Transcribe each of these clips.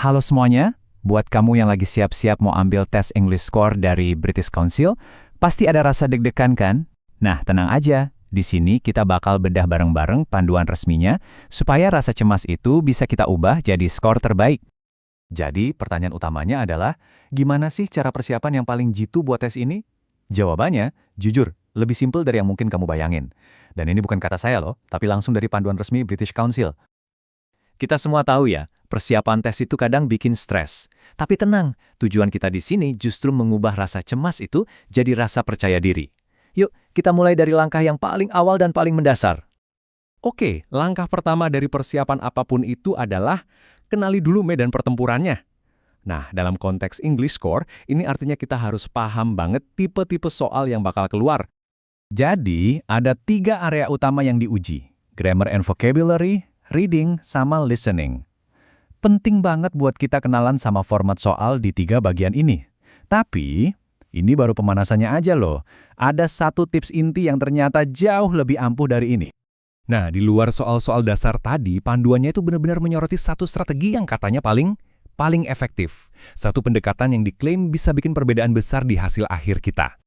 Halo semuanya, buat kamu yang lagi siap-siap mau ambil tes English Score dari British Council, pasti ada rasa deg-degan kan? Nah, tenang aja. Di sini kita bakal bedah bareng-bareng panduan resminya, supaya rasa cemas itu bisa kita ubah jadi skor terbaik. Jadi, pertanyaan utamanya adalah, gimana sih cara persiapan yang paling jitu buat tes ini? Jawabannya, jujur, lebih simpel dari yang mungkin kamu bayangin. Dan ini bukan kata saya loh, tapi langsung dari panduan resmi British Council. Kita semua tahu ya, persiapan tes itu kadang bikin stres. Tapi tenang, tujuan kita di sini justru mengubah rasa cemas itu jadi rasa percaya diri. Yuk, kita mulai dari langkah yang paling awal dan paling mendasar. Oke, langkah pertama dari persiapan apapun itu adalah kenali dulu medan pertempurannya. Nah, dalam konteks English Score, ini artinya kita harus paham banget tipe-tipe soal yang bakal keluar. Jadi, ada 3 area utama yang diuji. Grammar and vocabulary, reading, sama listening. Penting banget buat kita kenalan sama format soal di 3 bagian ini. Tapi, ini baru pemanasannya aja loh. Ada satu tips inti yang ternyata jauh lebih ampuh dari ini. Nah, di luar soal-soal dasar tadi, panduannya itu benar-benar menyoroti satu strategi yang katanya paling efektif. Satu pendekatan yang diklaim bisa bikin perbedaan besar di hasil akhir kita.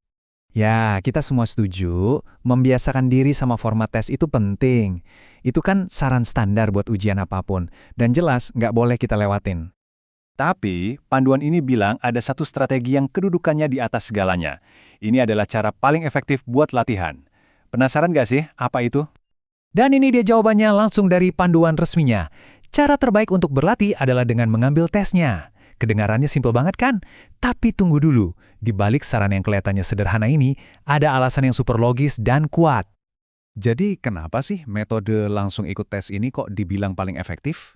Ya, kita semua setuju, membiasakan diri sama format tes itu penting. Itu kan saran standar buat ujian apapun, dan jelas nggak boleh kita lewatin. Tapi, panduan ini bilang ada satu strategi yang kedudukannya di atas segalanya. Ini adalah cara paling efektif buat latihan. Penasaran nggak sih apa itu? Dan ini dia jawabannya langsung dari panduan resminya. Cara terbaik untuk berlatih adalah dengan mengambil tesnya. Kedengarannya simpel banget kan? Tapi tunggu dulu, di balik saran yang kelihatannya sederhana ini, ada alasan yang super logis dan kuat. Jadi, kenapa sih metode langsung ikut tes ini kok dibilang paling efektif?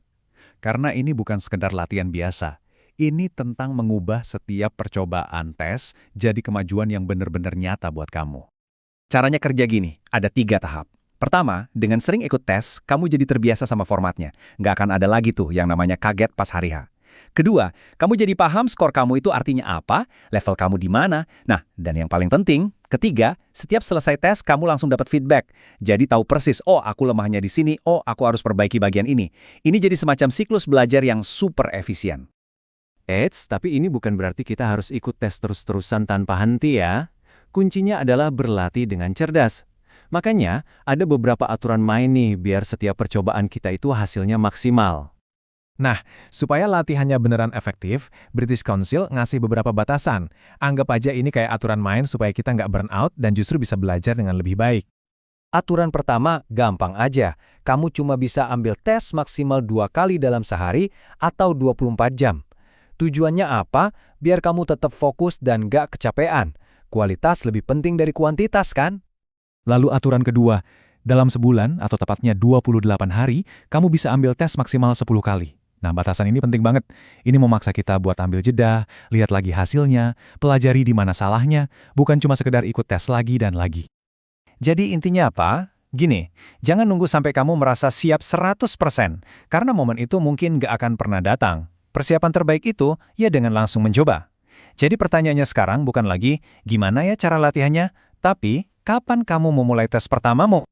Karena ini bukan sekedar latihan biasa. Ini tentang mengubah setiap percobaan tes jadi kemajuan yang benar-benar nyata buat kamu. Caranya kerja gini, ada 3 tahap. Pertama, dengan sering ikut tes, kamu jadi terbiasa sama formatnya. Nggak akan ada lagi tuh yang namanya kaget pas hari H. Kedua, kamu jadi paham skor kamu itu artinya apa, level kamu di mana. Nah, dan yang paling penting, ketiga, setiap selesai tes kamu langsung dapat feedback. Jadi tahu persis, oh aku lemahnya di sini, oh aku harus perbaiki bagian ini. Ini jadi semacam siklus belajar yang super efisien. Tapi ini bukan berarti kita harus ikut tes terus-terusan tanpa henti ya. Kuncinya adalah berlatih dengan cerdas. Makanya, ada beberapa aturan main nih biar setiap percobaan kita itu hasilnya maksimal. Nah, supaya latihannya beneran efektif, British Council ngasih beberapa batasan. Anggap aja ini kayak aturan main supaya kita nggak burn out dan justru bisa belajar dengan lebih baik. Aturan pertama, gampang aja. Kamu cuma bisa ambil tes maksimal 2 kali dalam sehari atau 24 jam. Tujuannya apa? Biar kamu tetap fokus dan nggak kecapean. Kualitas lebih penting dari kuantitas kan? Lalu aturan kedua, dalam sebulan atau tepatnya 28 hari, kamu bisa ambil tes maksimal 10 kali. Nah, batasan ini penting banget. Ini memaksa kita buat ambil jeda, lihat lagi hasilnya, pelajari di mana salahnya, bukan cuma sekedar ikut tes lagi dan lagi. Jadi intinya apa? Gini, jangan nunggu sampai kamu merasa siap 100%, karena momen itu mungkin nggak akan pernah datang. Persiapan terbaik itu, ya dengan langsung mencoba. Jadi pertanyaannya sekarang bukan lagi, gimana ya cara latihannya, tapi kapan kamu memulai tes pertamamu?